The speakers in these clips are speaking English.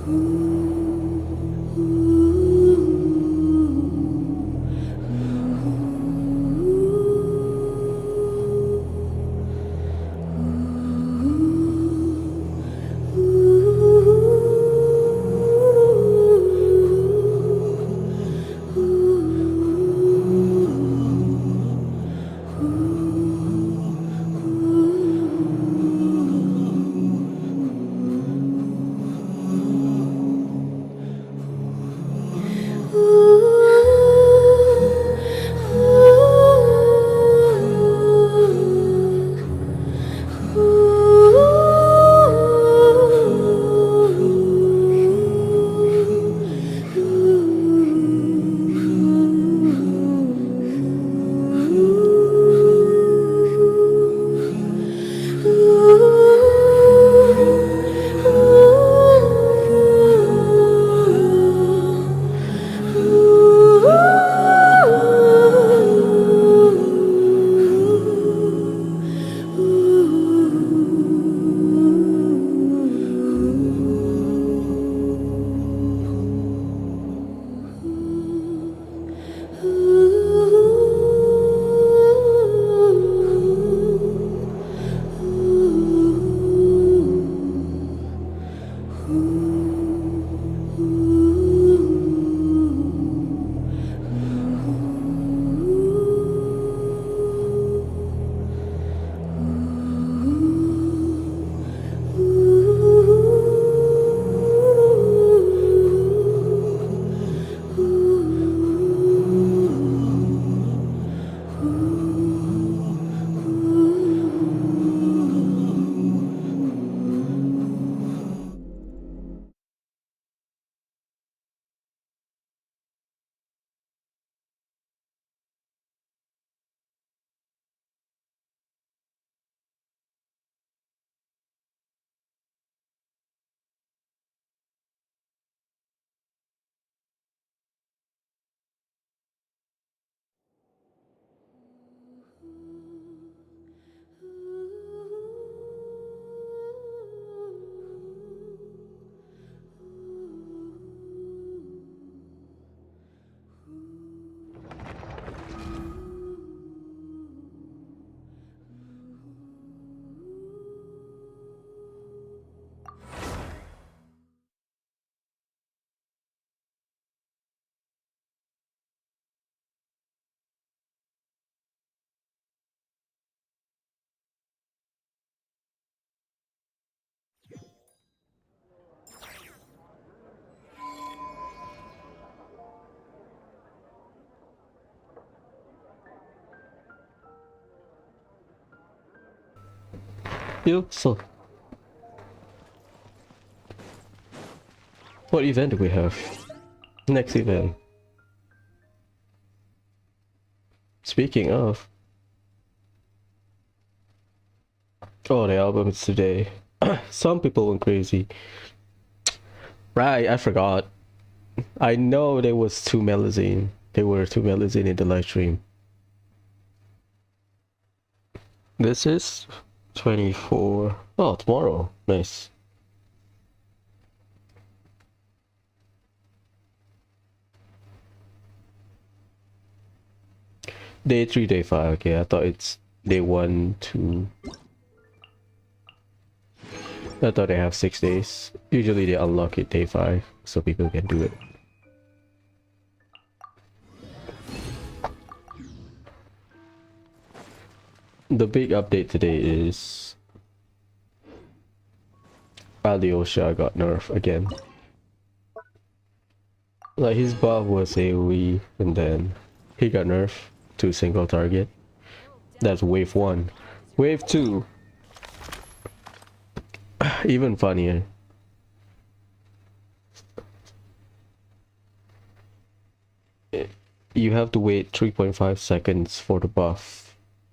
You so what event do we have? Next event. Speaking of, oh, the album is today. Some people went crazy. Right, I forgot. I know there was two Melazine. There were two Melazine in the live stream. This is 24. Oh, tomorrow. Nice. Day 3, day 5. Okay, I thought it's day 1, 2. I thought they have 6 days. Usually they unlock it day 5 so people can do it. The big update today is Alyosha got nerfed again. Like his buff was AoE and then he got nerfed to single target. That's wave 1. Wave 2, even funnier. You have to wait 3.5 seconds for the buff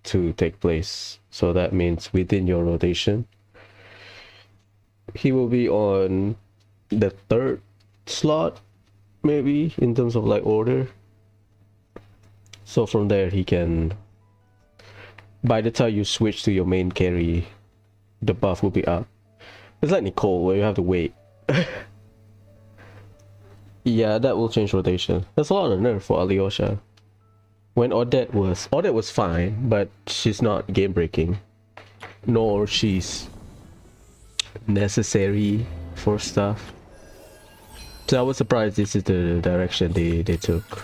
to take place. So that means within your rotation, he will be on the 3rd slot, maybe, in terms of like order. So from there he can, by the time you switch to your main carry, the buff will be up. It's like Nicole where you have to wait. Yeah, that will change rotation. That's a lot of nerf for Alyosha. When Odette was fine, but she's not game breaking, nor she's necessary for stuff. So I was surprised this is the direction they took.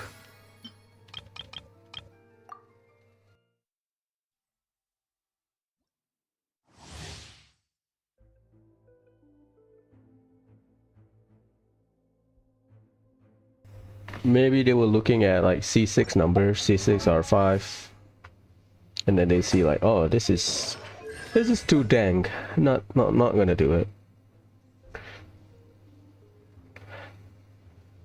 Maybe they were looking at like C6 numbers, C6 R5, and then they see like, oh, this is too dang. Not gonna do it.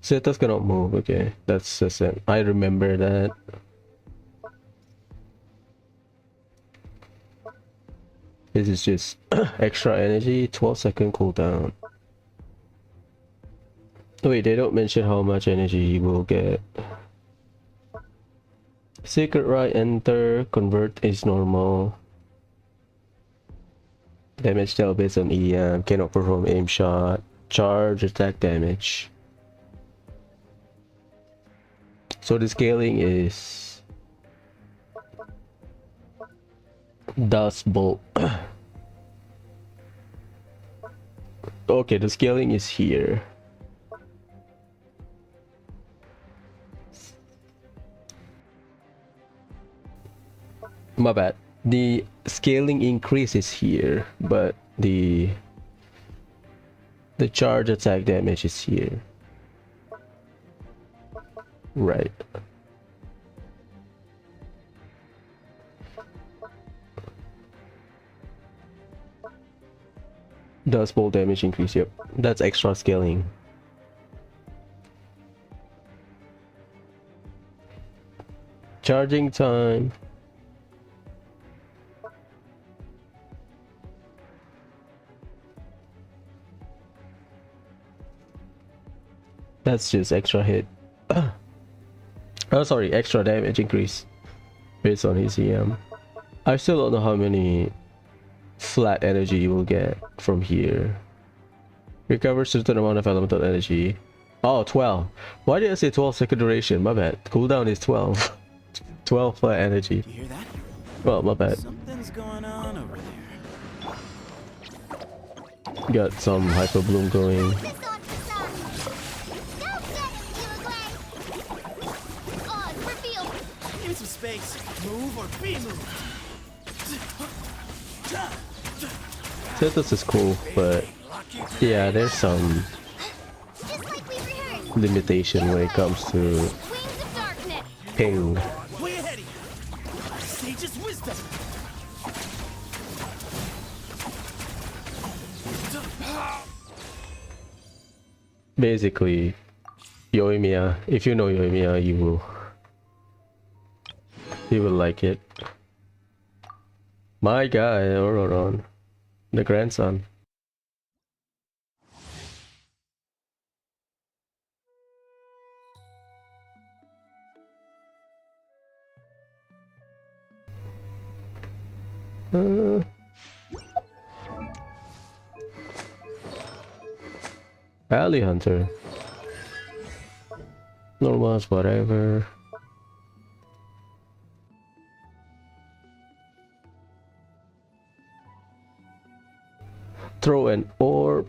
Zeta's cannot move. Okay, that's just it. I remember that. This is just extra energy, 12-second cooldown. Wait, they don't mention how much energy you will get. Secret right, enter, convert is normal. Damage dealt based on EM, cannot perform aim shot, charge, attack damage. So the scaling is dust bolt. Okay, the scaling is here. My bad. The scaling increase is here, but the charge attack damage is here. Right. Dust bolt damage increase, yep. That's extra scaling. Charging time. That's just extra hit. Oh, sorry, extra damage increase based on his EM. I still don't know how many flat energy you will get from here. Recover certain amount of elemental energy. Oh, 12. Why did I say 12-second duration? My bad. Cooldown is 12. 12 flat energy. Do you hear that? Well, my bad. Something's going on over there. Got some hyper bloom going. Give some space. Move or be moved. This is cool, but yeah, there's some limitation when it comes to ping. Way ahead of you. Sage's wisdom. Basically, Yoimiya, if you know Yoimiya, you will like it. My guy, Ororon, the grandson. Alley Hunter. Normals, whatever. Throw an orb.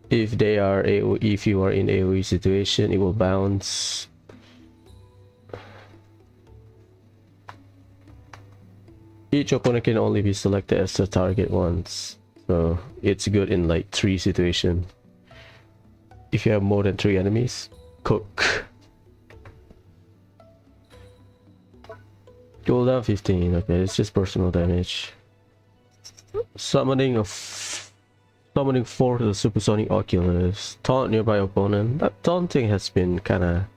If they are if you are in AoE situation, it will bounce. Each opponent can only be selected as the target once, so it's good in like 3 situations. If you have more than 3 enemies, cook. Cooldown 15. Okay, it's just personal damage. Summoning 4 to the supersonic oculus. Taunt nearby opponent. That taunting has been kinda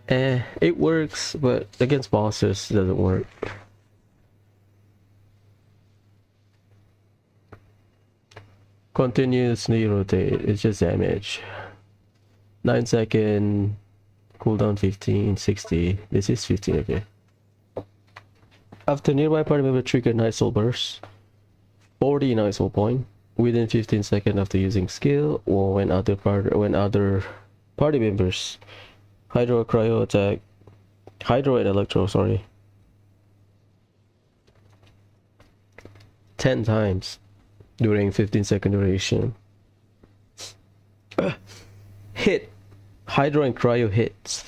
it works, but against bosses it doesn't work. Continuously rotate, it's just damage. 9-second cooldown 15, 60. This is 15, okay. After nearby party member trigger Night Soul Burst, 40 Night Soul point. within 15 seconds after using skill, or when other party members hydro or cryo attack, hydro and electro, sorry, 10 times during 15-second duration. Hit hydro and cryo hits.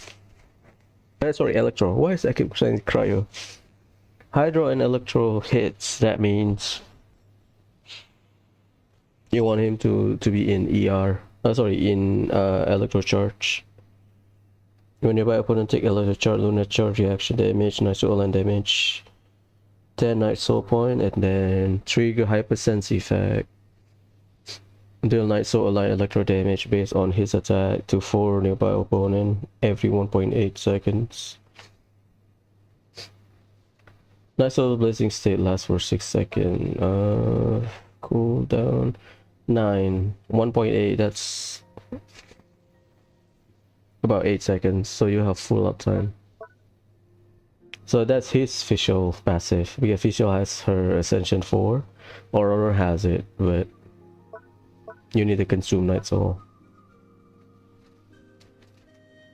Sorry, electro. Why is I keep saying cryo? Hydro and electro hits. That means you want him to be in ER. In electro charge. When nearby opponent take electro charge, lunar charge, reaction damage, night soul and damage, 10 night soul point, and then trigger hypersense effect. Deal night soul align electro damage based on his attack to 4 nearby opponent every 1.8 seconds. Night soul blazing state lasts for 6 seconds. Cool down 9, 1.8. That's about 8 seconds. So you have full uptime. So that's his official passive. Because official has her Ascension 4, Aurora has it, but you need to consume Night Soul.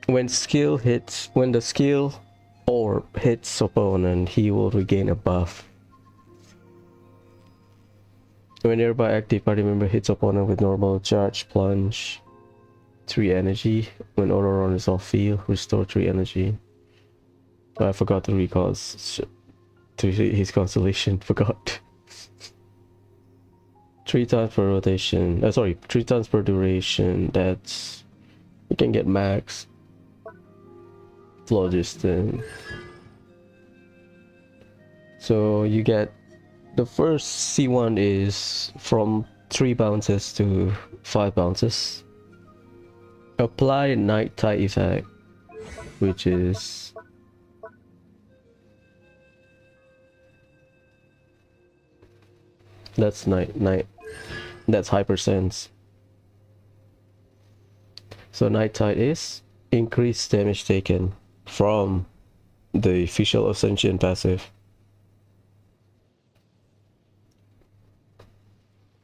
When the skill orb hits opponent, he will regain a buff. When nearby active party member hits opponent with normal charge, plunge 3 energy. When Aurora is off field, restore 3 energy. I forgot to recall to his constellation. Forgot. 3 times per rotation. 3 times per duration. That's, you can get max flow distance. So you get the first C1 is from 3 bounces to 5 bounces. Apply night tide effect, which is that's that's hypersense. So night tide is increased damage taken from the official Ascension passive.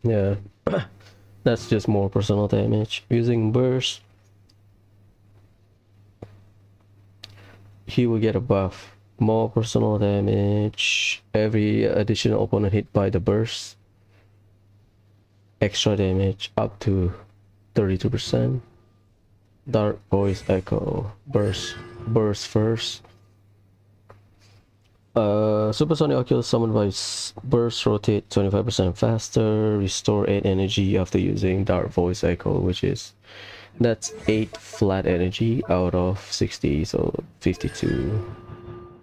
Yeah. That's just more personal damage. Using burst, he will get a buff. More personal damage every additional opponent hit by the burst. Extra damage up to 32%. Dark voice echo. Burst first. Supersonic Oculus summoned by burst, rotate 25% faster, restore 8 energy after using Dark Voice Echo, that's 8 flat energy out of 60, so 52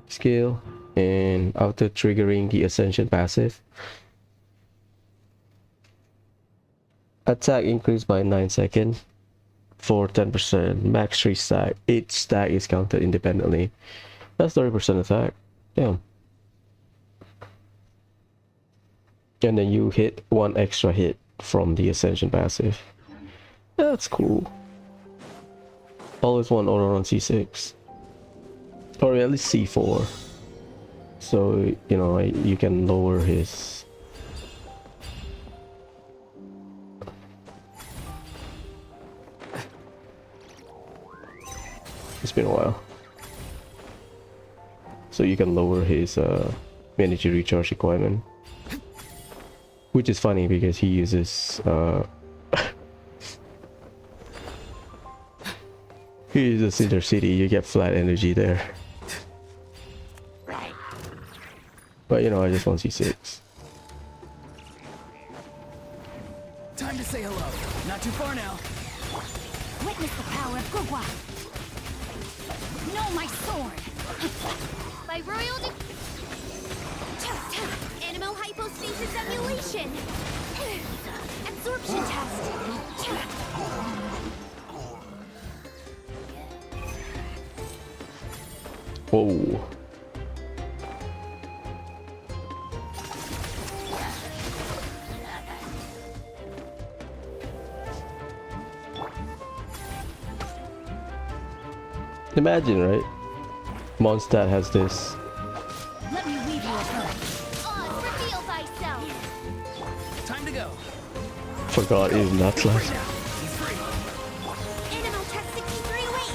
skill. And after triggering the Ascension passive, attack increased by 9 seconds for 10%. Max 3 stack. 8 stack is counted independently. That's 30% attack. Damn. And then you hit 1 extra hit from the Ascension passive. That's cool. Always want Aurora on C6. Or at least C4. So, you know, you can lower his... It's been a while. So you can lower his energy recharge requirement. Which is funny because he uses he uses Cinder City, you get flat energy there. But you know, I just want C6. Time to say hello. Not too far now. Witness the power of Gugwa. Know my sword. By royal Animal hypostasis emulation. Absorption test. Whoa. Imagine, right? Mondstadt has this. Let me weave you a pearl. Reveal thyself. Time to go. god, it's not like Animal test 6308.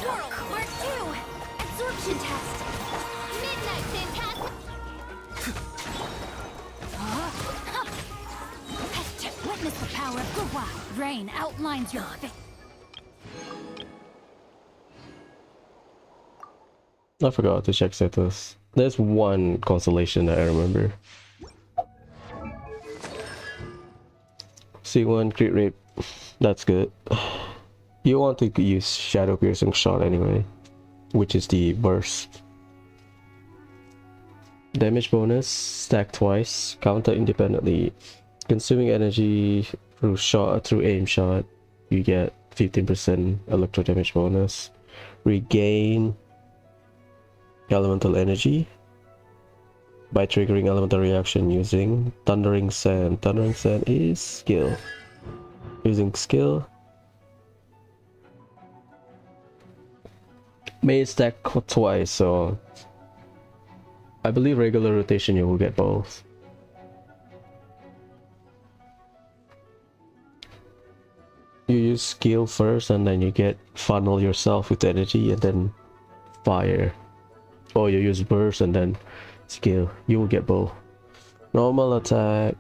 Swirl Mark 2. Absorption test. Midnight Fantastic. Witness the power of Gua. Rain outlines your fate. I forgot to check status. There's one constellation that I remember. C1 crit rate. That's good. You want to use shadow piercing shot anyway, which is the burst. Damage bonus stack twice, counter independently. Consuming energy through aim shot, you get 15% electro damage bonus. Regain elemental energy by triggering elemental reaction using Thundering Sand. Thundering Sand is skill. Using skill, may stack twice, so I believe regular rotation you will get both. You use skill first and then you get funnel yourself with energy and then fire. Or you use burst and then skill. You will get both. Normal attack,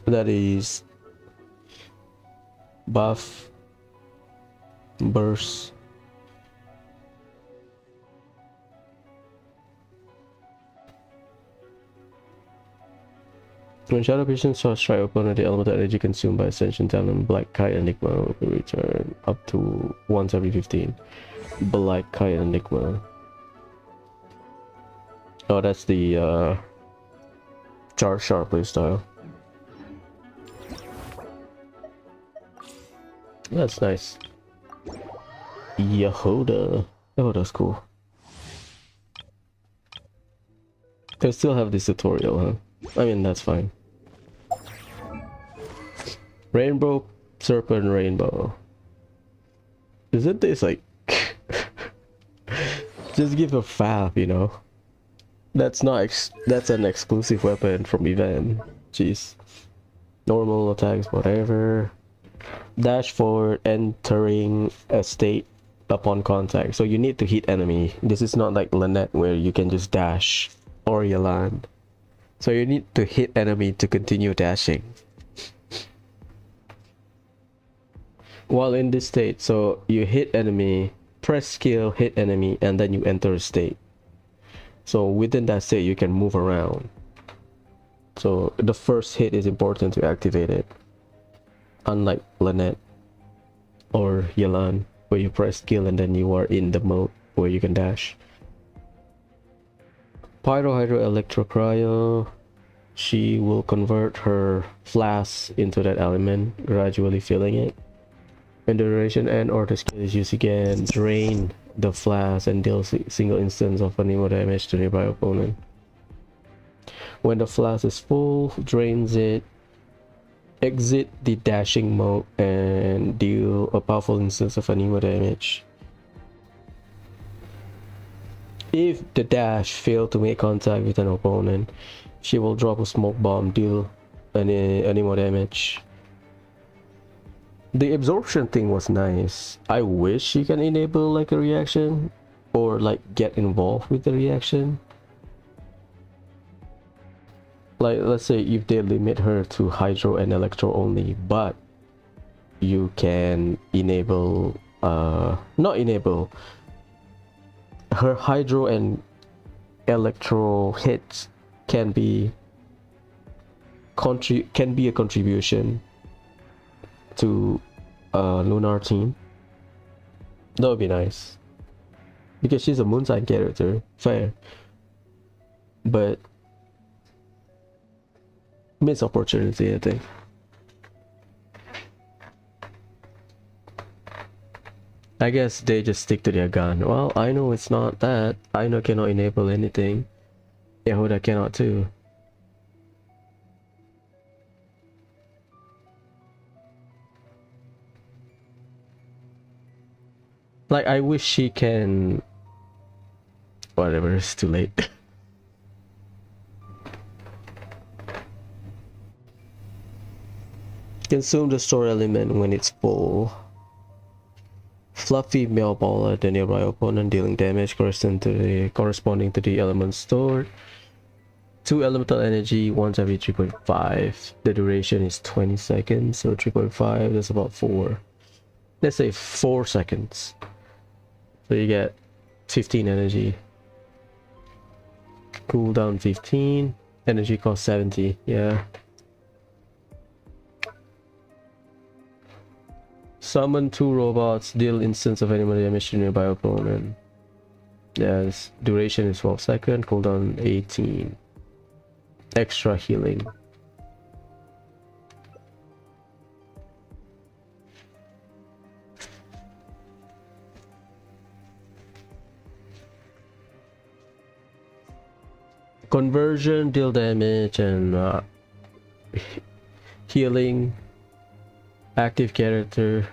that is buff, burst, when shadow piercing shots strike opponent, the elemental energy consumed by Ascension Talent Black Kite Enigma will return up to once every 15. Black Kite Enigma. Oh, that's the charge sharp playstyle. That's nice. Yehoda. Yehoda's cool. They still have this tutorial, huh? I mean, that's fine. Rainbow Serpent Rainbow. Isn't this like just give a fab, you know? That's not that's an exclusive weapon from event. Jeez. Normal attacks, whatever. Dash forward, entering a state upon contact. So you need to hit enemy. This is not like Lynette where you can just dash or you land. So you need to hit enemy to continue dashing. While in this state, so you hit enemy, press skill, hit enemy, and then you enter a state. So within that state you can move around. So the first hit is important to activate it. Unlike Lynette or Yelan, where you press skill and then you are in the mode where you can dash. Pyro, Hydro, Electro, Cryo. She will convert her flask into that element, gradually filling it. When the duration and or the skill is used again, drain the flask and deal single instance of anemo damage to nearby opponent. When the flask is full, drains it. Exit the dashing mode and deal a powerful instance of anemo damage. If the dash failed to make contact with an opponent, she will drop a smoke bomb, deal any more damage. The absorption thing was nice. I wish she can enable like a reaction or like get involved with the reaction. Like let's say if they limit her to Hydro and Electro only, but you can enable not enable her Hydro and Electro hits can be a contribution to Lunar team. That would be nice because she's a moon sign character, fair, but missed opportunity, I think. I guess they just stick to their gun. Well, I know it's not that. I know cannot enable anything. Yehoda cannot too. Like, I wish she can... Whatever, it's too late. Consume the store element when it's full. Fluffy mail ball at the nearby opponent, dealing damage corresponding to the element stored. 2 elemental energy once every 3.5. The duration is 20 seconds, so 3.5 that's about 4. Let's say 4 seconds. So you get 15 energy. Cooldown 15. Energy cost 70. Yeah. Summon 2 robots, deal instance of enemy damage to nearby opponent. Yes, duration is 12 seconds, cooldown 18. Extra healing. Conversion, deal damage, and healing. Active character.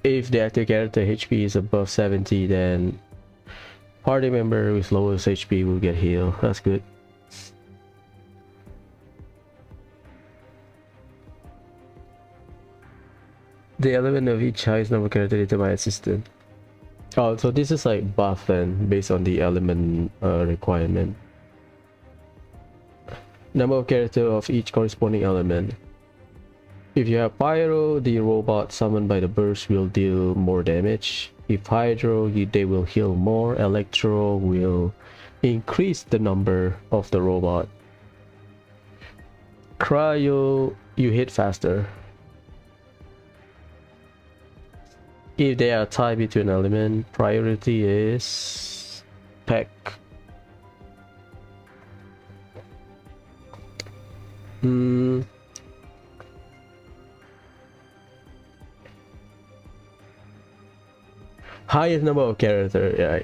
If the active character HP is above 70, then party member with lowest HP will get healed. That's good. The element of each highest number character to my assistant. Oh, so this is like buff then, based on the element requirement. Number of character of each corresponding element. If you have Pyro, the robot summoned by the burst will deal more damage. If Hydro, they will heal more. Electro will increase the number of the robot. Cryo, you hit faster. If they are tied between element, priority is Peck. Highest number of character, yeah.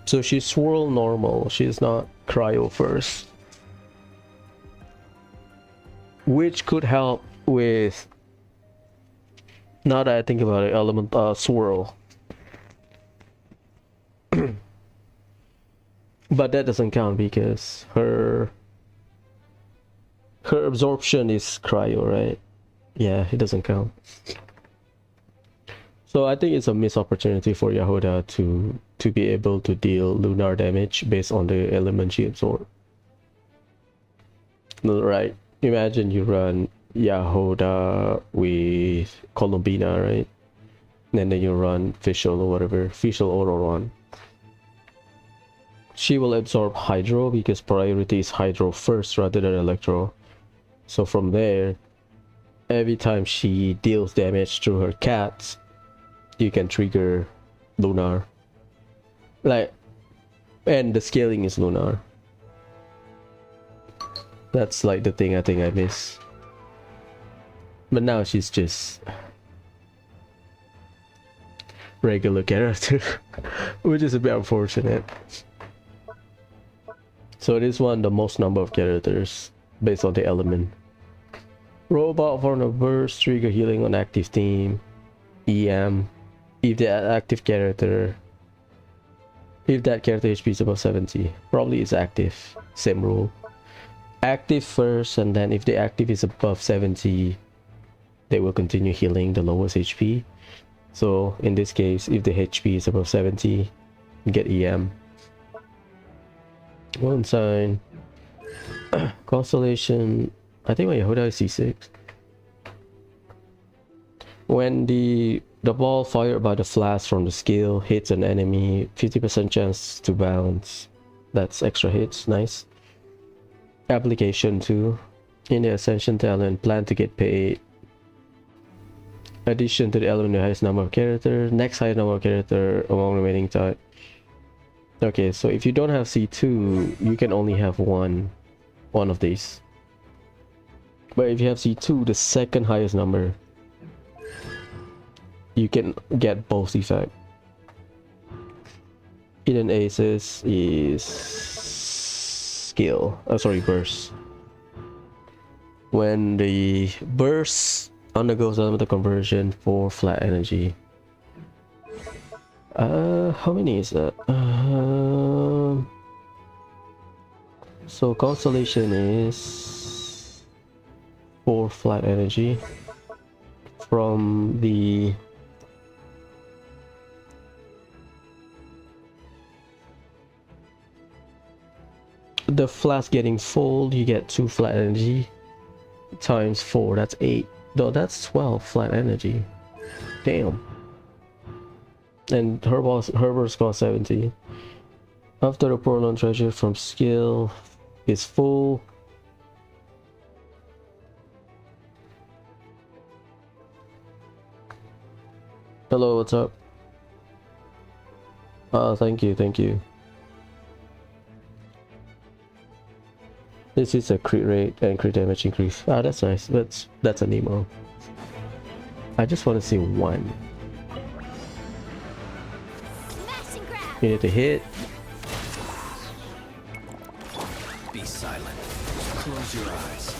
So she's swirl normal, she's not cryo first, which could help with, now that I think about it, element swirl. But that doesn't count because her absorption is cryo, right? Yeah, it doesn't count. So I think it's a missed opportunity for Yahoda to be able to deal lunar damage based on the element she absorbed. Right? Imagine you run Yahoda with Columbina, right? And then you run Fischl or whatever, Fischl Auto run. She will absorb Hydro because priority is Hydro first rather than Electro. So from there, every time she deals damage through her cats, you can trigger lunar. Like, and the scaling is lunar. That's like the thing I think I miss. But now she's just regular character, which is a bit unfortunate. So this one, the most number of characters based on the element. Robot for the burst, trigger healing on active team. EM. If the active character, if that character HP is above 70, probably is active. Same rule. Active first, and then if the active is above 70, they will continue healing the lowest HP. So in this case, if the HP is above 70, get EM. One sign. Constellation. I think my Yahoda is C6. When the ball fired by the flash from the skill hits an enemy, 50% chance to bounce. That's extra hits, nice. Application 2. In the Ascension talent, plan to get paid. Addition to the element, the highest number of character. Next highest number of character among remaining type. Okay, so if you don't have C2, you can only have one of these. But if you have C2, the second highest number, you can get both effect. Hidden Aces is skill. Oh, sorry, burst. When the burst undergoes elemental conversion for flat energy. How many is that? So constellation is 4 flat energy from the flask getting full. You get 2 flat energy times 4, that's 8. No, that's 12 flat energy. Damn. And Herbert's cost 70. After the Portland treasure from skill is full, hello, what's up? Oh, thank you, thank you. This is a crit rate and crit damage increase. Ah, that's nice. That's an emo. I just want to see one. Smash and grab. You need to hit. Be silent. Close your eyes.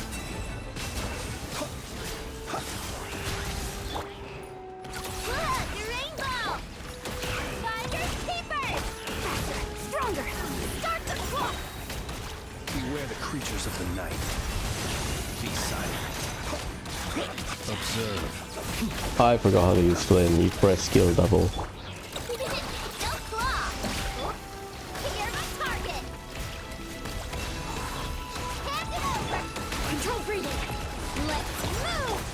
Look, the rainbow. Finders keepers. Faster, stronger. Start the clock. Beware the creatures of the night. Be silent. Observe. I forgot how to use Flynn. You press skill double. No claw. Here's my target. Hand it over. Control breathing. Let's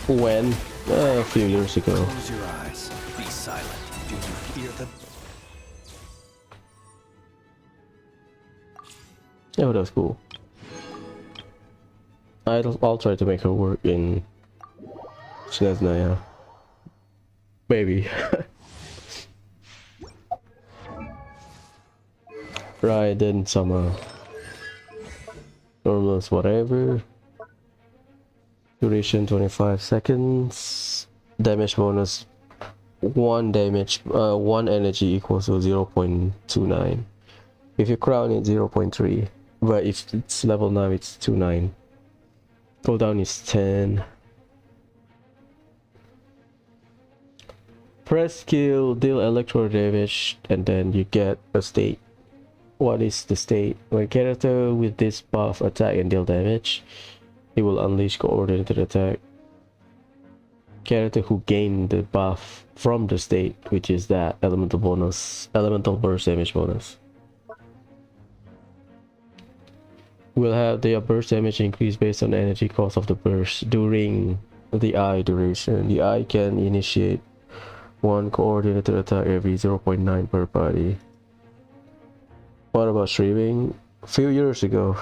move. When? A few years ago. Close your eyes. Be silent. Do you hear them? Oh, that's cool. I'll try to make her work in Snezna, maybe. Right, then some normals, whatever. Duration 25 seconds. Damage bonus 1 damage, 1 energy equals to 0.29. If you crown it 0.3, but if it's level 9 it's 29. Cooldown is 10. Press skill, deal electro damage, and then you get a state. What is the state? When character with this buff attack and deal damage, it will unleash coordinated attack. Character who gained the buff from the state, which is that elemental burst damage bonus, will have their burst damage increase based on the energy cost of the burst during the eye duration. The eye can initiate 1 coordinated attack every 0.9 per party. What about streaming? A few years ago.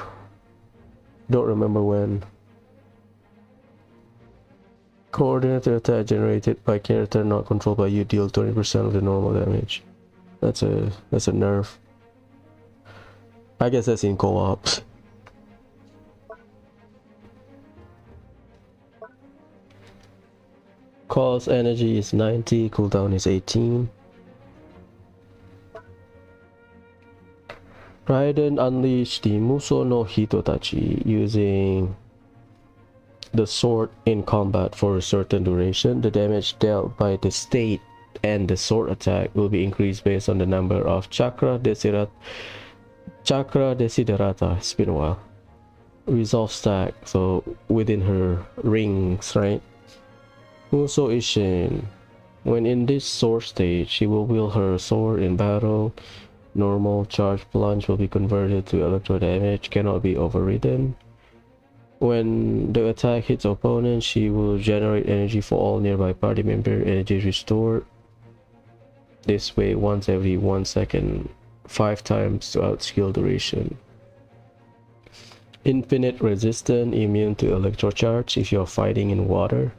Don't remember when. Coordinated attack generated by character not controlled by you deal 20% of the normal damage. That's a nerf. I guess that's in co-op. Cost energy is 90, cooldown is 18. Raiden unleashed the Muso no Hitotachi using the sword in combat for a certain duration. The damage dealt by the state and the sword attack will be increased based on the number of chakra desiderata. It's been a while. Resolve stack, so within her rings, right? Muso Ishin. When in this sword stage, she will wield her sword in battle. Normal charge plunge will be converted to electro damage, cannot be overridden. When the attack hits opponent, she will generate energy for all nearby party member. Energy restored this way once every 1 second, 5 times throughout skill duration. Infinite resistant, immune to electro charge if you're fighting in water.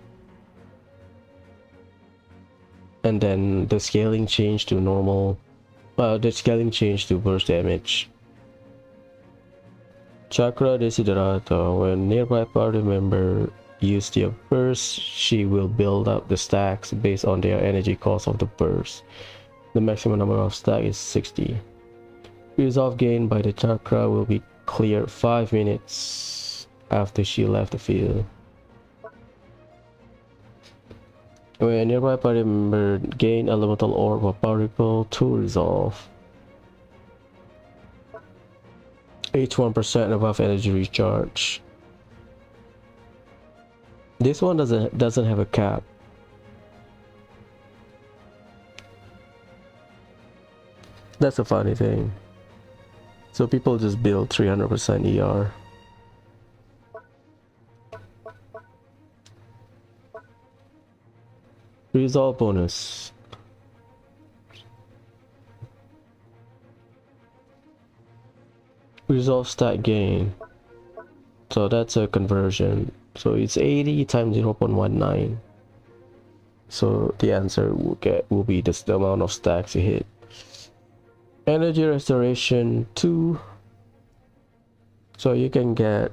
And then the scaling change to normal. The scaling change to burst damage. Chakra Desiderata. When nearby party member use their burst, she will build up the stacks based on their energy cost of the burst. The maximum number of stacks is 60. Resolve gained by the chakra will be cleared 5 minutes after she left the field. When a nearby party member gain elemental orb or particle to resolve. Each 1% above energy recharge. This one doesn't have a cap. That's a funny thing. So people just build 300% ER. Resolve bonus. Resolve stat gain. So that's a conversion. So it's 80 times 0.19. So the answer will be just the amount of stacks you hit. Energy restoration 2. So you can get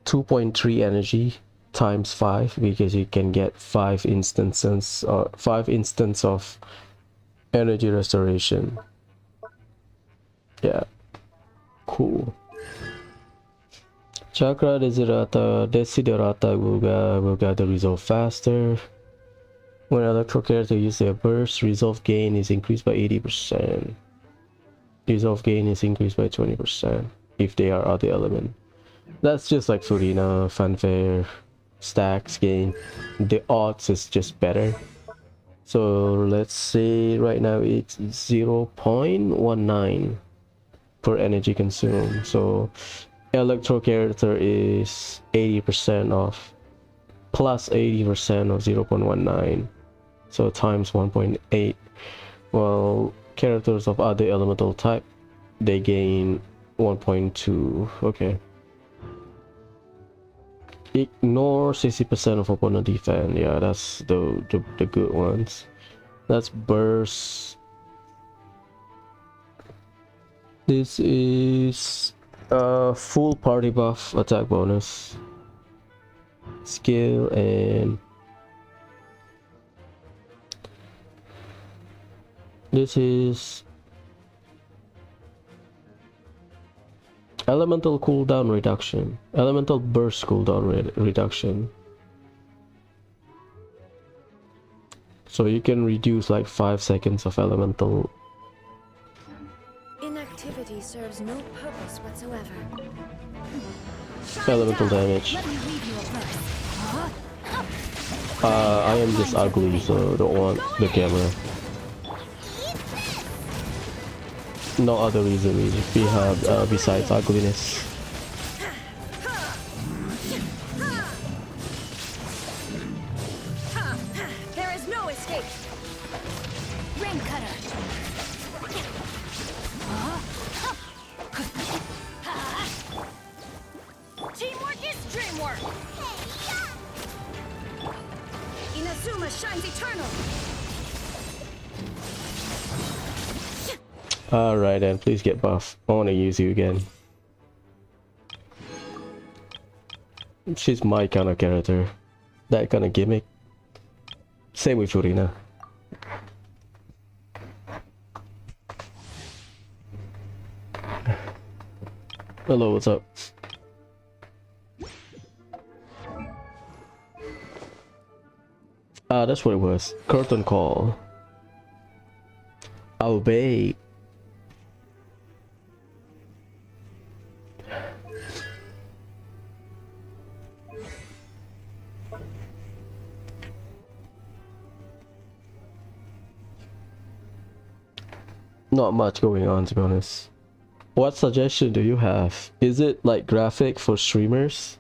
2.3 energy times 5 because you can get 5 instances or 5 instances of energy restoration. Yeah, cool. Chakra Desiderata will gather resolve faster. When electro characters use their burst, resolve gain is increased by 80%. Resolve gain is increased by 20% if they are other element. That's just like Furina, Fanfare, stacks gain. The odds is just better. So let's say right now it's 0.19 per energy consumed. So electro character is 80% off plus 80% of 0.19. So times 1.8. Well, characters of other elemental type, they gain 1.2. Okay. Ignore 60% of opponent defense. Yeah, that's the good ones. That's burst. This is a full party buff attack bonus. Skill and this is elemental cooldown reduction, elemental burst cooldown reduction. So you can reduce like 5 seconds of elemental. Inactivity serves no purpose whatsoever. Elemental damage. I am just ugly, so don't want the camera. No other reason we have besides ugliness. There is no escape. Ring cutter. Teamwork is dreamwork. Inazuma shines eternal. Alright then, please get buff. I want to use you again. She's my kind of character. That kind of gimmick. Same with Furina. Hello, what's up? Ah, that's what it was. Curtain call. Obey. Not much going on, to be honest. What suggestion do you have? Is it like graphic for streamers?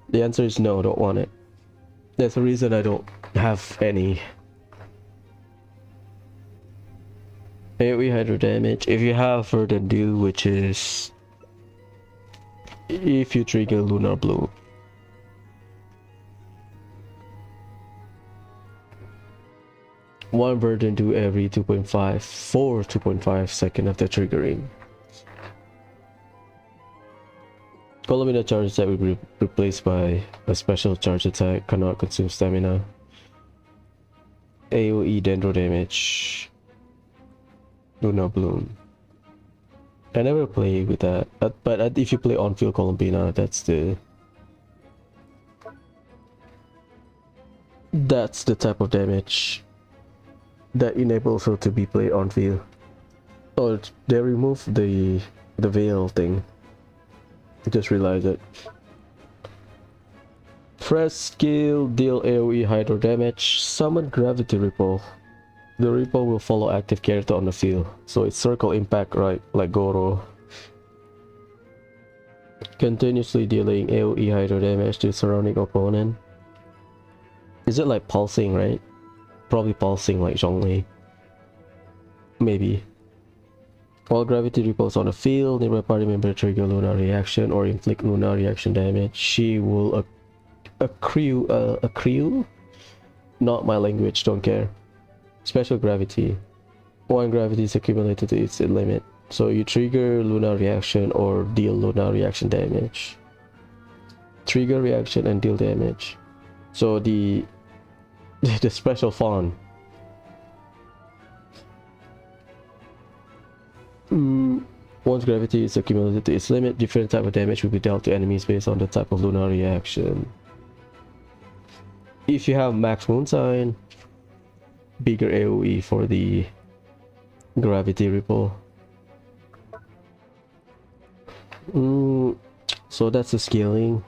The answer is no, don't want it. That's the reason I don't have any. AoE hydro damage. If you have Verdant Dew, which is if you trigger Lunar Blue. One Verdant Dew every 2.5 for 2.5 seconds after triggering. Columnar charge attack will be replaced by a special charge attack, cannot consume stamina. AoE dendro damage. Lunar Bloom. I never play with that, but if you play on-field Columbina, that's the type of damage that enables her to be played on field. Oh, they removed the veil thing. Just realized it. Press skill, deal AoE hydro damage, summon gravity ripple. The ripple will follow active character on the field, so it's circle impact, right? Like Goro. Continuously dealing AoE hydro damage to surrounding opponent. Is it like pulsing, right? Probably pulsing like Zhongli. Maybe. While gravity ripples on the field, nearby party member trigger lunar reaction or inflict lunar reaction damage. She will accrue? Not my language, don't care. Special gravity. One gravity is accumulated to its limit. So you trigger lunar reaction or deal lunar reaction damage. Trigger reaction and deal damage. So the special font. Once gravity is accumulated to its limit, different type of damage will be dealt to enemies based on the type of lunar reaction. If you have max moon sign, bigger AoE for the gravity ripple. So that's the scaling.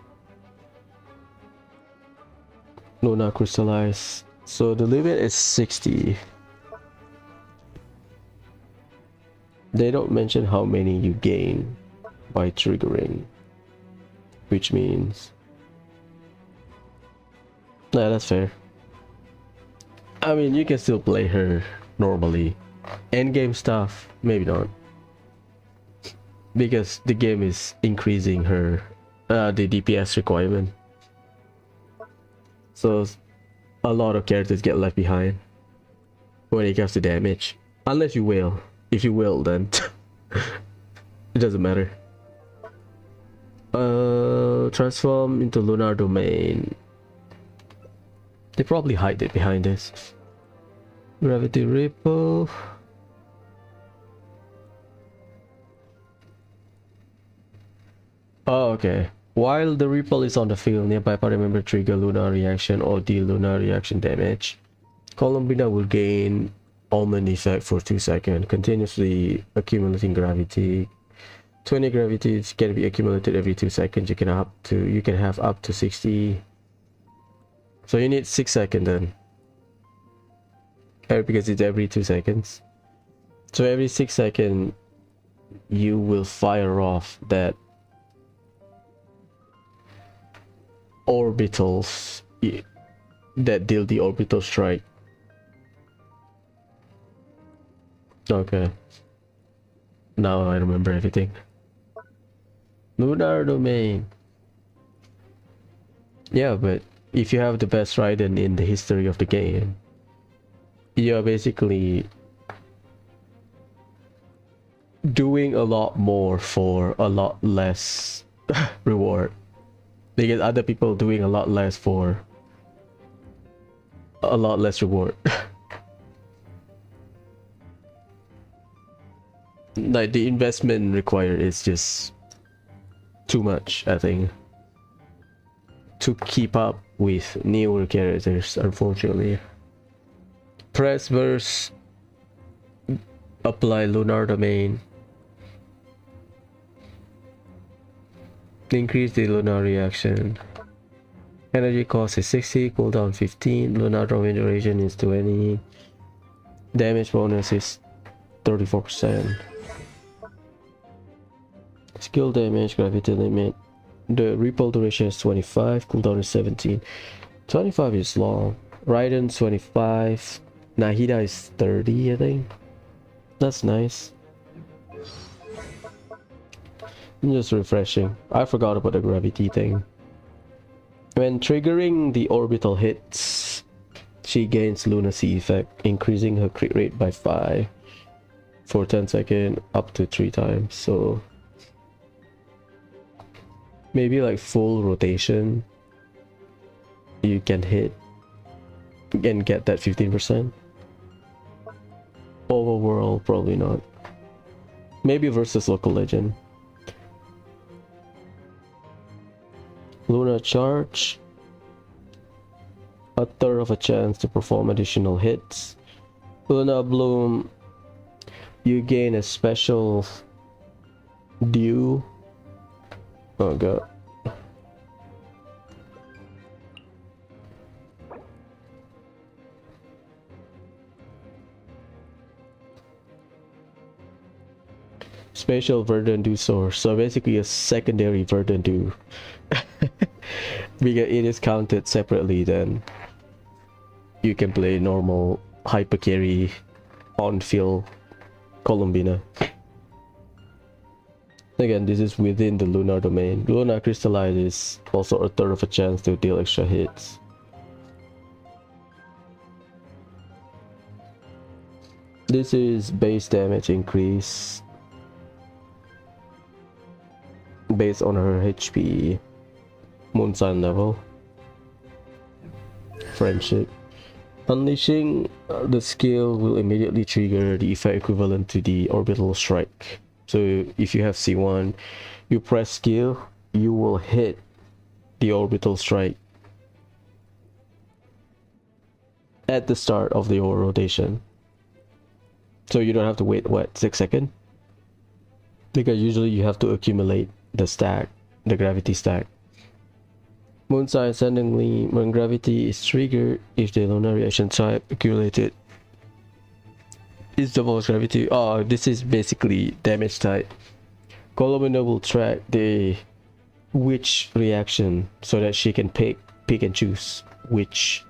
Lunar crystallize. So the limit is 60. They don't mention how many you gain by triggering, which means, nah, that's fair. I mean, you can still play her normally. Endgame stuff, maybe not, because the game is increasing her the DPS requirement, so a lot of characters get left behind when it comes to damage, unless you will. If you will, then it doesn't matter. Transform into lunar domain. They probably hide it behind this. Gravity ripple. Oh, okay. While the ripple is on the field, nearby party member trigger lunar reaction or deal lunar reaction damage. Columbina will gain almond effect for 2 seconds, continuously accumulating gravity. 20 gravities can be accumulated every 2 seconds. You can have up to 60. So you need 6 seconds then, because it's every 2 seconds. So every 6 seconds you will fire off that orbitals that deal the orbital strike. Okay, now I remember everything. Lunar domain. Yeah, but if you have the best Raiden in the history of the game, you're basically doing a lot more for a lot less reward, because other people doing a lot less for a lot less reward. Like the investment required is just too much, I think, to keep up with newer characters, unfortunately. Press verse, apply lunar domain, increase the lunar reaction. Energy cost is 60, cooldown 15, lunar domain duration is 20, damage bonus is 34%. Skill damage, gravity limit. The ripple duration is 25, cooldown is 17. 25 is long. Raiden 25. Nahida is 30, I think. That's nice. Just refreshing. I forgot about the gravity thing. When triggering the orbital hits, she gains lunacy effect, increasing her crit rate by 5 for 10 seconds up to 3 times. So maybe like full rotation you can hit and get that 15%. Overworld, probably not. Maybe versus local legend. Lunar charge, a third of a chance to perform additional hits. Luna bloom, you gain a special dew Oh god. Spatial Verdant source. So basically a secondary Verdant. Because it is counted separately, then you can play normal hyper carry on field Columbina. Again, this is within the lunar domain. Lunar Crystallize is also a third of a chance to deal extra hits. This is base damage increase based on her HP, moon sign level, friendship. Unleashing the skill will immediately trigger the effect equivalent to the orbital strike. So if you have C1, you press skill, you will hit the orbital strike at the start of your rotation. So you don't have to wait, what, 6 seconds? Because usually you have to accumulate the stack, the gravity stack. Moonsign ascendingly, when gravity is triggered, if the lunar reaction type accumulated is the most gravity. Oh, this is basically damage type. Columbina will track the which reaction so that she can pick and choose which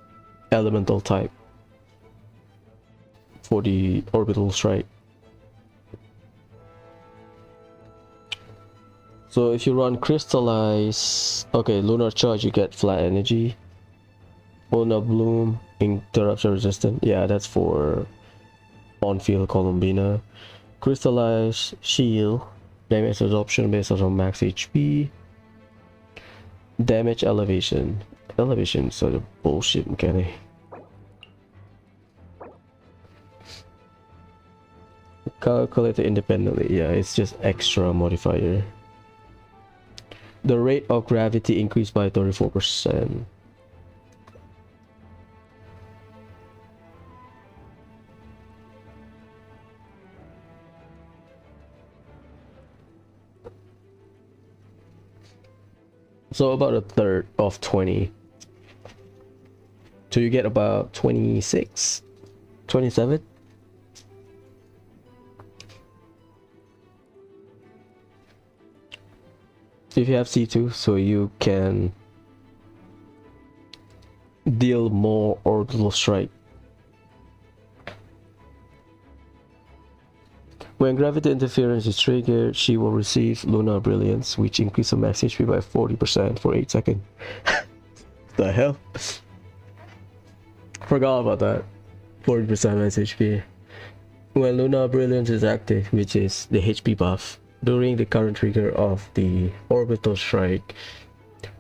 elemental type for the orbital strike. So if you run Crystallize, okay, Lunar Charge, you get flat energy. Lunar Bloom, interruption resistant. Yeah, that's for on-field Columbina. Crystallize, Shield, damage absorption based on max HP. Damage elevation. Elevation is sort of bullshit mechanic. Calculated independently. Yeah, it's just extra modifier. The rate of gravity increased by 34%. So about a third of 20. So you get about 26, 27. If you have C2, so you can deal more orbital strike. When gravity interference is triggered, she will receive lunar brilliance, which increases her max HP by 40% for 8 seconds. The hell? Forgot about that. 40% max HP. When lunar brilliance is active, which is the HP buff, during the current trigger of the orbital strike,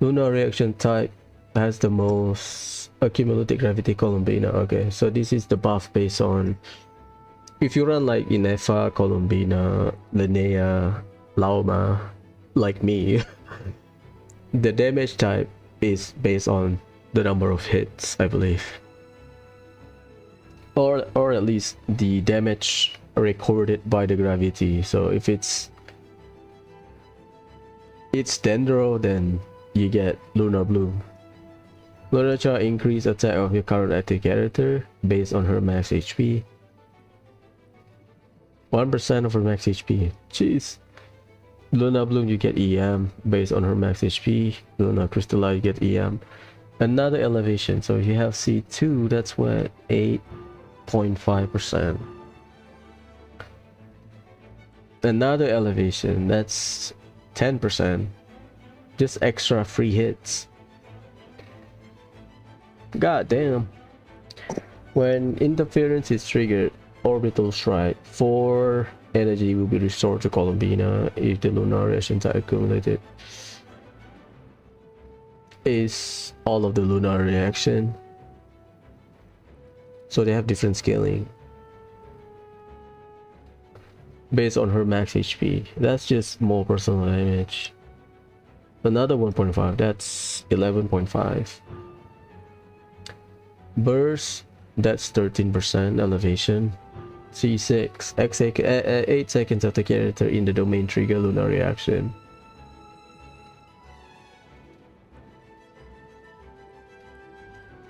lunar reaction type has the most accumulated gravity Columbina. Okay, so this is the buff based on if you run like Inefa, Columbina, Linnea, Lauma, like me, the damage type is based on the number of hits, I believe, or at least the damage recorded by the gravity. So if it's Dendro, then you get Lunar Bloom. Lunar Charge increase attack of your current active character based on her max HP. 1% of her max HP. Jeez. Lunar Bloom, you get EM based on her max HP. Lunar Crystallize, you get EM. Another elevation. So if you have C2, that's what, 8.5%. Another elevation, that's 10%. Just extra free hits. God damn. When interference is triggered, orbital strike, 4 energy will be restored to Columbina if the lunar reactions are accumulated. Is all of the lunar reaction. So they have different scaling based on her max HP. That's just more personal damage. Another 1.5, that's 11.5. Burst, that's 13% elevation. C6, 8 seconds of the character in the domain trigger lunar reaction.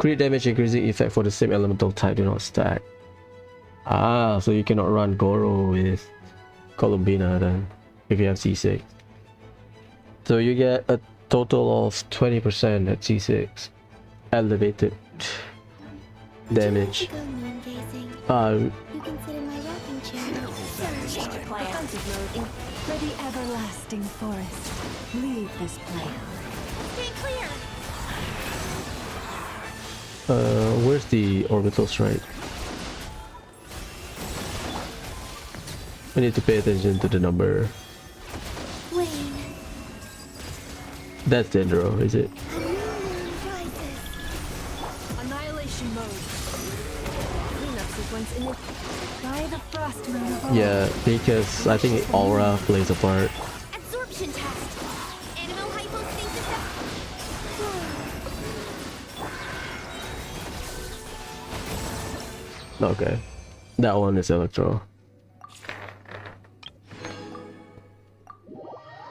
Crit damage increasing effect for the same elemental type do not stack. Ah, so you cannot run Goro with Columbina then if you have C6. So you get a total of 20% at C6 elevated damage. Go moon gazing. You consider my rocking chair. Defensive mode for the everlasting forest. Leave this place. Stay clear. Where's the orbital strike? We need to pay attention to the number. Wayne. That's Dendro, is it? A new moon rises. Annihilation mode. Cleanup sequence in it. By the frost moon of all. Yeah, because I think aura plays a part. Absorption test. Animal hypostasis. Okay, that one is Electro.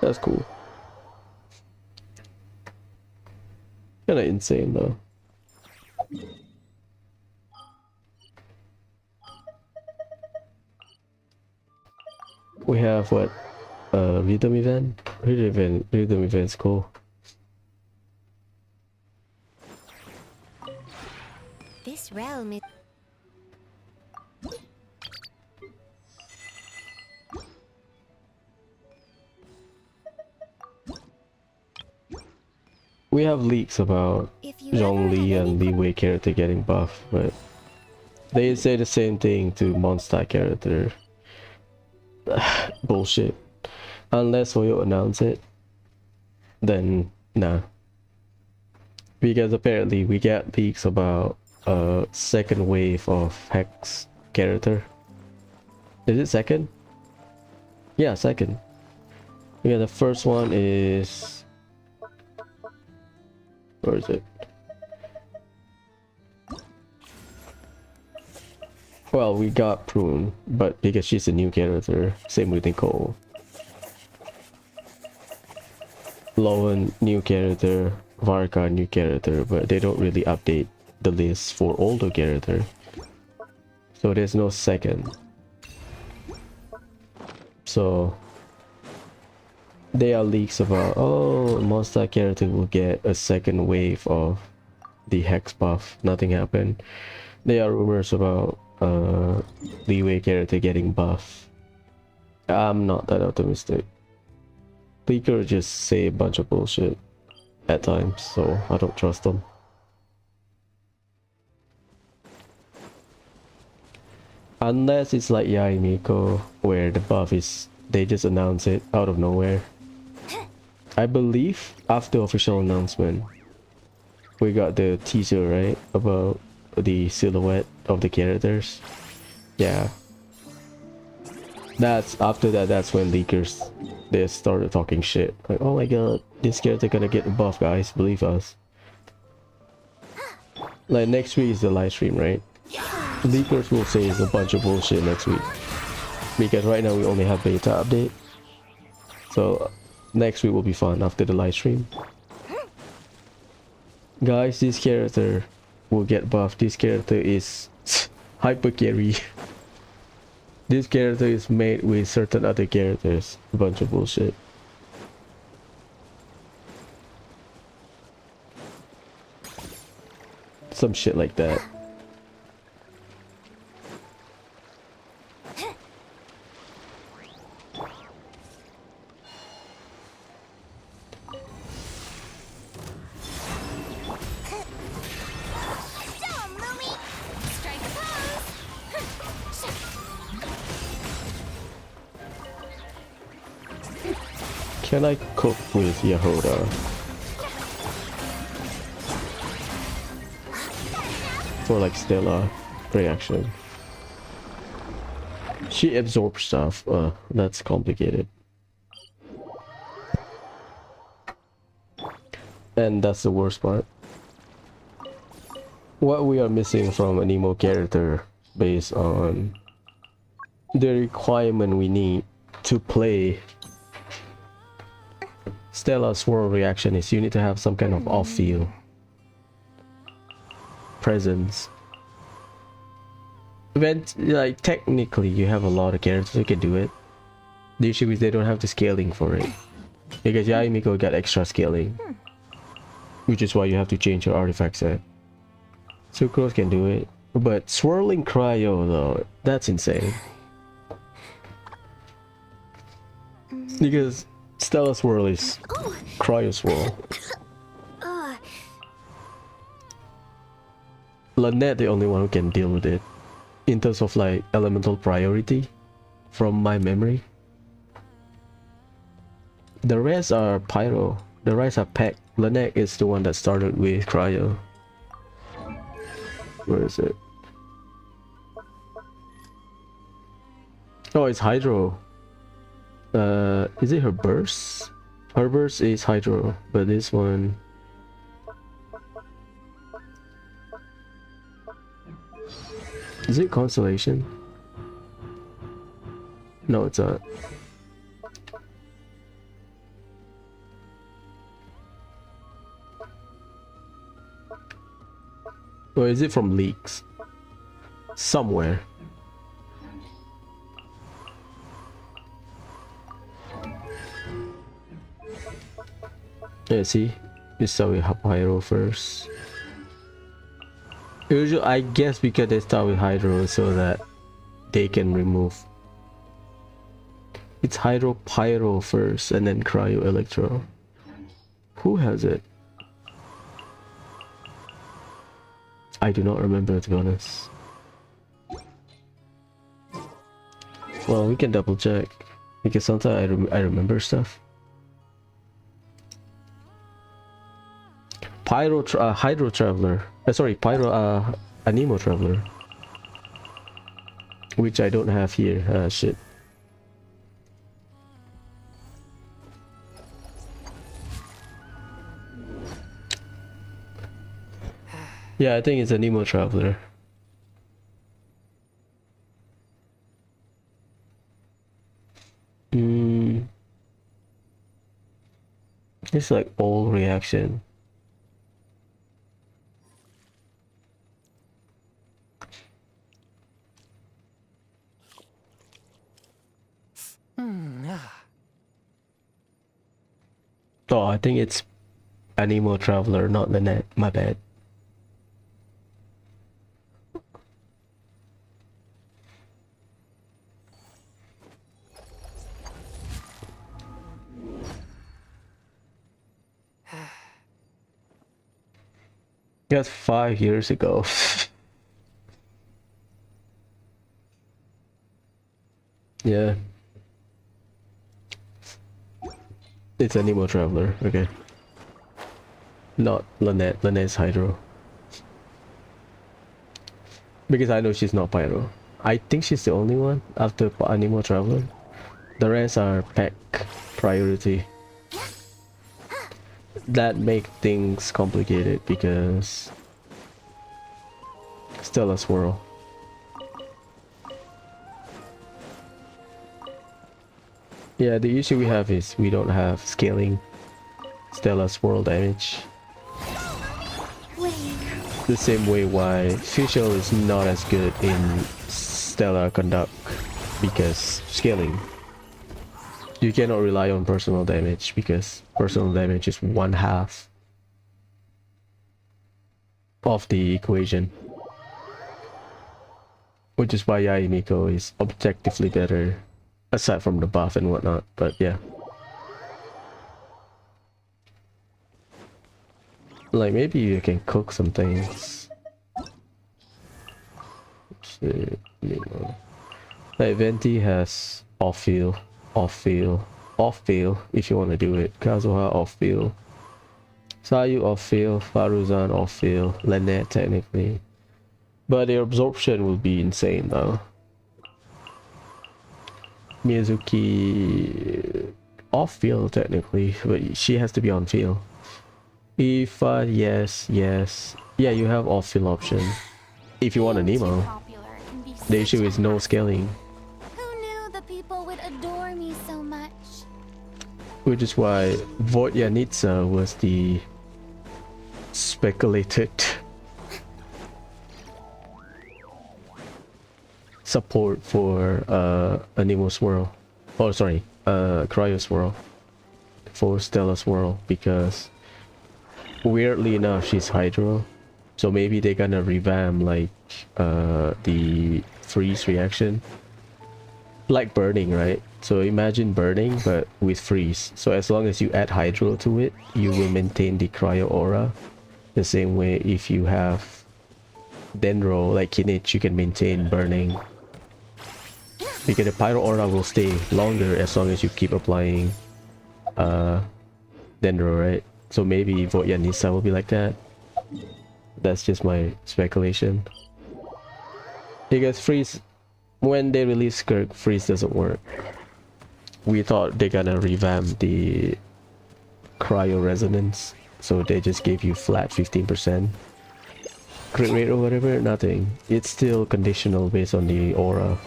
That's cool. Kinda insane though. We have what? Rhythm event? Rhythm event's cool. This realm is. We have leaks about If you Zhong ever Li have and any Li Wei character getting buffed, but they say the same thing to Mondstadt character. Bullshit. Unless Hoyo announce it, then nah. Because apparently we get leaks about a second wave of Hex character. Is it second? Yeah, second. Yeah, the first one is... Where is it? Well, we got Prune, but because she's a new character, same with Nicole. Lowen, new character. Varka, new character, but they don't really update the list for older character. So there's no second. So there are leaks about, oh, Monster character will get a second wave of the Hex buff. Nothing happened. There are rumors about Li Wei character getting buff. I'm not that optimistic. Leaker just say a bunch of bullshit at times, so I don't trust them. Unless it's like Yai Miko, where the buff is, they just announce it out of nowhere. I believe after official announcement, we got the teaser, right? About the silhouette of the characters. Yeah. That's after that, that's when leakers, they started talking shit. Like, oh my god, this character gonna get a buff, guys, believe us. Like next week is the live stream, right? Leakers will say a bunch of bullshit next week. Because right now we only have beta update. So next week will be fun after the live stream. Guys, this character will get buffed. This character is hyper carry. This character is made with certain other characters. A bunch of bullshit. Some shit like that. Can I cook with Yahoda? For like Stella reaction. She absorbs stuff. That's complicated. And that's the worst part. What we are missing from an emo character based on the requirement we need to play Stella's swirl reaction is you need to have some kind of off feel. presence. When, like, technically you have a lot of characters who can do it. The issue is they don't have the scaling for it. Because Yaimiko got extra scaling. Which is why you have to change your artifact set. Sucrose can do it. But swirling cryo though, that's insane. Because Stella Swirl is cryo swirl. Lynette the only one who can deal with it. In terms of like elemental priority. From my memory. The rest are pyro. The rest are pack. Lynette is the one that started with cryo. Where is it? Oh, it's hydro. Is it her burst? Her burst is hydro, but this one... Is it constellation? No, it's not. Or is it from leaks? Somewhere. Yeah, see? You start with Hydro first. Usually, I guess because they start with Hydro so that they can remove. It's Hydro Pyro first and then Cryo Electro. Who has it? I do not remember, to be honest. Well, we can double check because sometimes I remember stuff. Hydro Traveler. Sorry, Anemo Traveler. Which I don't have here. Shit. Yeah, I think it's Anemo Traveler. It's like all reaction. Oh, I think it's Anemo Traveler, not Lynette. My bad. That's 5 years ago. Yeah. It's Anemo Traveler, okay. Not Lynette. Lynette's Hydro. Because I know she's not Pyro. I think she's the only one after Anemo Traveler. The rest are pack priority. That make things complicated because Stella Swirl. Yeah, the issue we have is we don't have scaling Stella Swirl damage. The same way why Fischl is not as good in Stellar Conduct because scaling. You cannot rely on personal damage because personal damage is 1/2 of the equation. Which is why Yaimiko is objectively better aside from the buff and whatnot, but yeah. Like maybe you can cook some things. Shit, you know. Like Venti has off-field if you want to do it. Kazuha off-field. Sayu off-field, Faruzan off-field, Lynette technically. But their absorption will be insane though. Miyazuki off-field technically, but she has to be on-field. Ifa, yes. Yeah, you have off-field option. If you want a Nemo. The issue is no scaling. Who knew the people would adore me so much? Which is why Vodyanitsa was the speculated support for Anemo Swirl. Oh, sorry, Cryo Swirl for Stella Swirl, because weirdly enough she's Hydro, so maybe they're gonna revamp like the freeze reaction, like burning, right? So imagine burning but with freeze. So as long as you add Hydro to it, you will maintain the Cryo aura. The same way if you have Dendro like Kinich, you can maintain burning, because the Pyro aura will stay longer as long as you keep applying Dendro, right? So maybe Voyanisa will be like that. That's just my speculation. Because freeze, when they release Skirk, freeze doesn't work. We thought they're gonna revamp the Cryo Resonance, so they just gave you flat 15% crit rate or whatever. Nothing. It's still conditional based on the aura,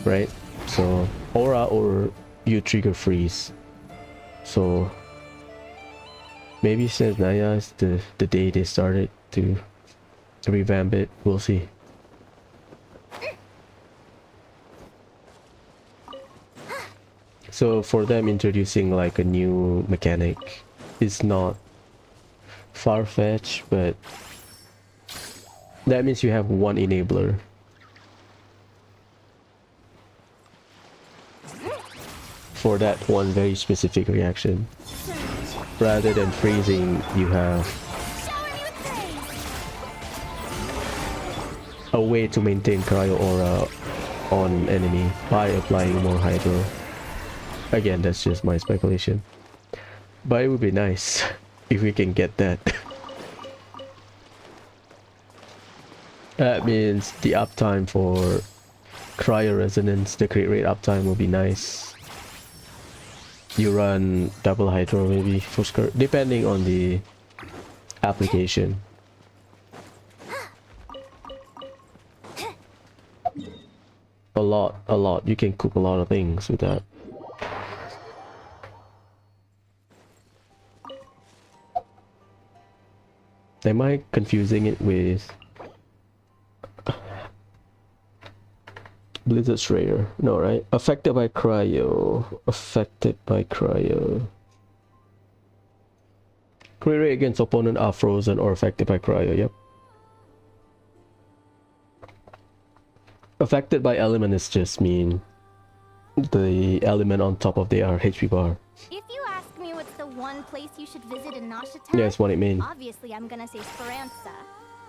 right? So aura or you trigger freeze. So maybe since Naya is the day they started to revamp it, we'll see. So for them, introducing like a new mechanic is not far-fetched, but that means you have one enabler. For that one very specific reaction. Rather than freezing, you have a way to maintain Cryo Aura on enemy by applying more Hydro. Again, that's just my speculation. But it would be nice if we can get that. That means the uptime for Cryo Resonance, the crit rate uptime will be nice. You run double Hydro maybe for Skirk, depending on the application. A lot. You can cook a lot of things with that. Am I confusing it with Blizzard Strayer? No, right? Affected by Cryo. Affected by Cryo. Crit rate against opponent are frozen or affected by Cryo, yep. Affected by element is just mean the element on top of their HP bar. If you ask me what's the one place you should visit in Nasha Yeah, that's what it means. obviously I'm gonna say Speranza.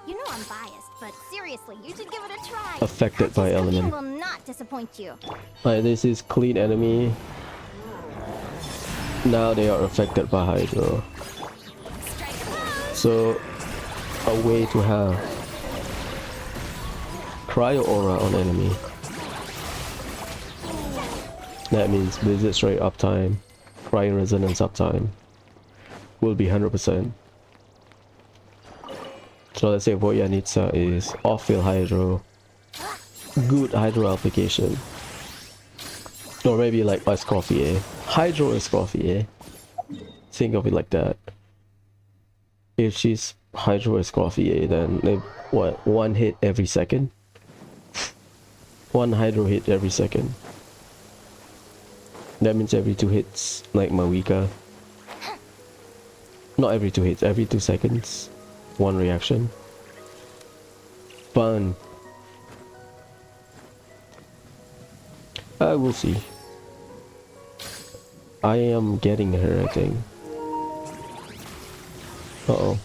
You know I'm biased, but seriously, you should give it a try. Affected by Cooking element. will not disappoint you. Like, this is clean enemy. Now they are affected by Hydro. So a way to have Cryo Aura on enemy. That means Blizzard Strike uptime, Cryo Resonance uptime will be 100%. So let's say Voyanitsa is off-field Hydro, good Hydro application. Or maybe like Escoffier. Hydro Escoffier. Think of it like that. If she's Hydro Escoffier, then what, one hit every second? One Hydro hit every second. That means every 2 hits, like Mawika. Not every 2 hits, every 2 seconds. One reaction. Fun. I will see. I am getting her, I think. Uh-oh.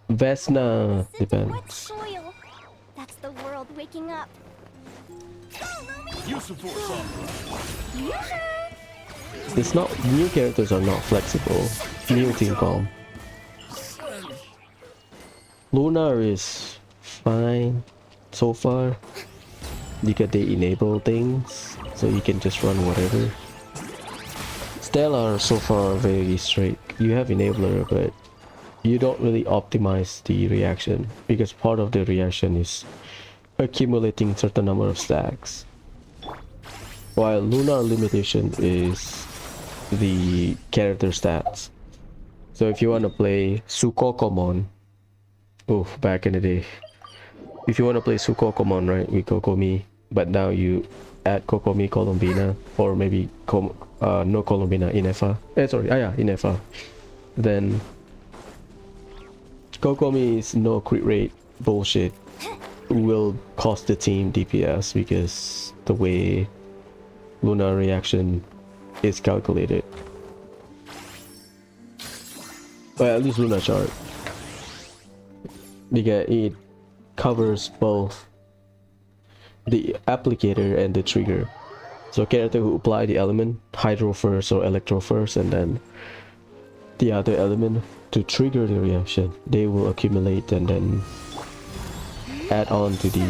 Vesna Wet depends. soil. That's the world waking up. Use the force on. It's not, new characters are not flexible. New team calm. Lunar is fine so far because they enable things, so you can just run whatever. Stella are so far very straight. You have enabler, but you don't really optimize the reaction because part of the reaction is accumulating certain number of stacks, while Lunar limitation is the character stats. So if you want to play Sukokomon, oh, back in the day, if you want to play Sukokomon, right, with Kokomi, but now you add Kokomi Colombina, or maybe no Colombina, Inefa, yeah, Inefa, then Kokomi's no crit rate bullshit will cost the team DPS because the way Luna reaction is calculated. Well, at least Luna chart, because it covers both the applicator and the trigger. So character who apply the element, hydro first or electro first, and then the other element to trigger the reaction, they will accumulate and then add on to the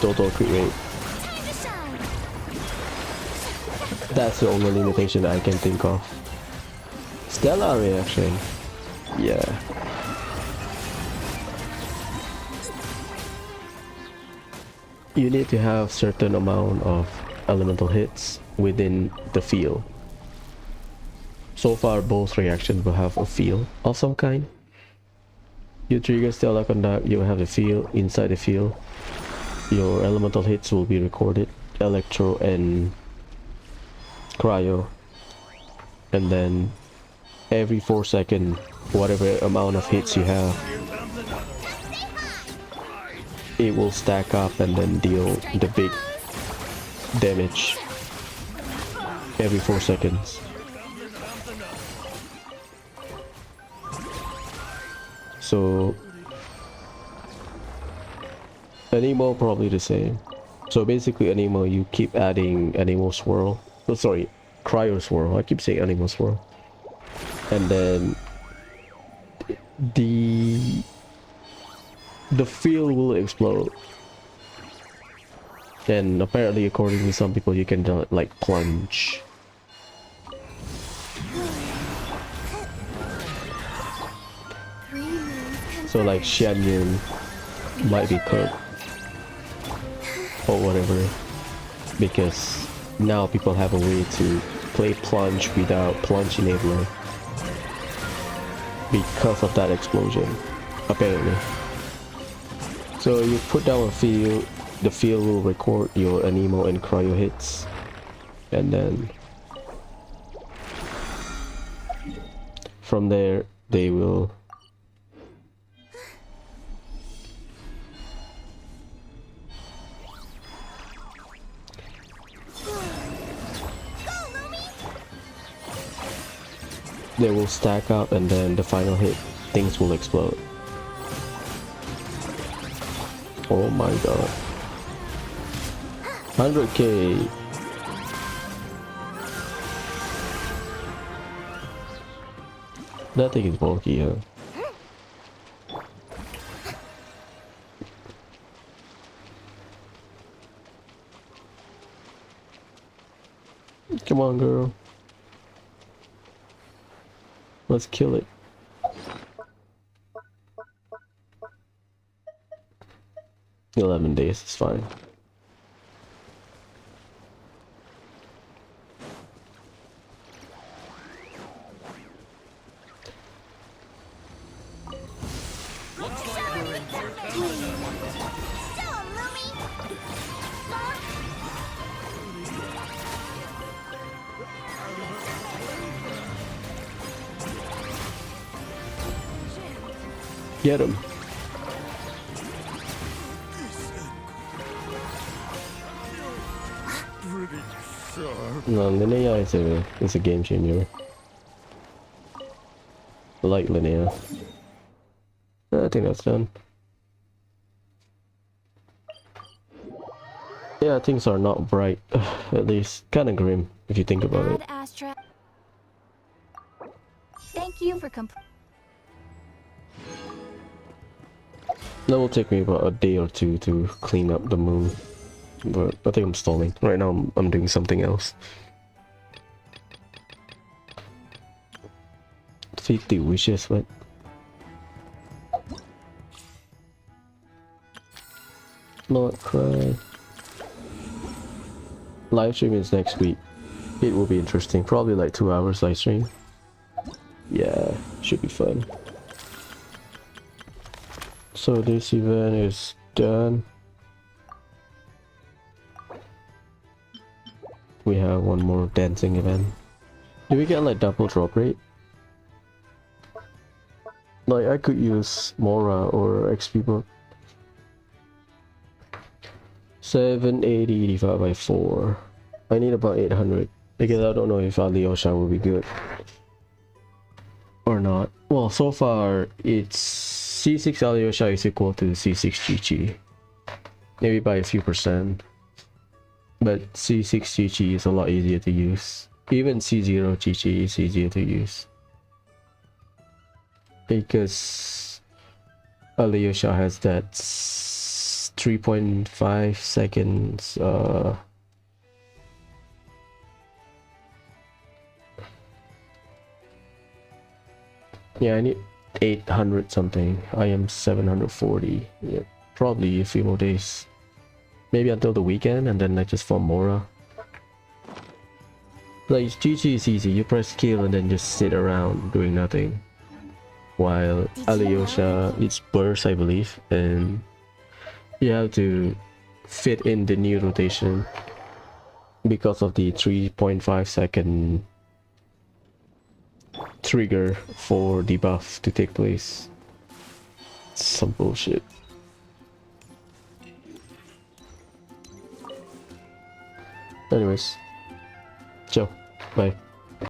total crit rate. That's the only limitation I can think of. Stellar reaction, yeah. You need to have certain amount of elemental hits within the field. So far, both reactions will have a field of some kind. You trigger Stellar Conduct, you will have the field. Inside the field, your elemental hits will be recorded, Electro and Cryo, and then every 4 seconds, whatever amount of hits you have, it will stack up and then deal the big damage every 4 seconds. So Anemo probably the same. So basically Anemo, you keep adding Anemo Swirl, oh sorry, Cryo Swirl, I keep saying Anemo Swirl, and then the field will explode. And apparently, according to some people, you can like plunge. So like Xianyun might be cooked or whatever, because now people have a way to play plunge without plunge enabler because of that explosion, apparently. So you put down a field, the field will record your Anemo and Cryo hits, and then from there they will stack up, and then the final hit, things will explode. Oh my god. 100k. That thing is bulky, huh? Come on, girl. Let's kill it. $11 days is fine. Get him. No, Linnea is a game changer. I like Linnea. I think that's done. Yeah, things are not bright. At least kind of grim if you think about it. Astra. Thank you for That will take me about a day or two to clean up the moon, but I think I'm stalling. Right now I'm doing something else. 50 wishes, what? Not cry. live stream is next week. It will be interesting. Probably like 2 hours live stream. Yeah, should be fun. So this event is done. We have one more dancing event. Do we get like double drop rate? Like I could use Mora or XP book. 780 divided by 4. I need about 800 because I don't know if Alyosha will be good or not. Well, so far it's C6 Alyosha is equal to C6 GG. Maybe by a few percent. But C6 GG is a lot easier to use. Even C0 GG is easier to use. Because Alyosha has that 3.5 seconds yeah, I need 800 something. I am 740. Yeah, probably a few more days. Maybe until the weekend and then I just farm Mora. Like GG is easy, you press kill and then just sit around doing nothing. While Alyosha, it's burst I believe, and you have to fit in the new rotation because of the 3.5 second trigger for the buff to take place. It's some bullshit. Anyways, ciao, bye.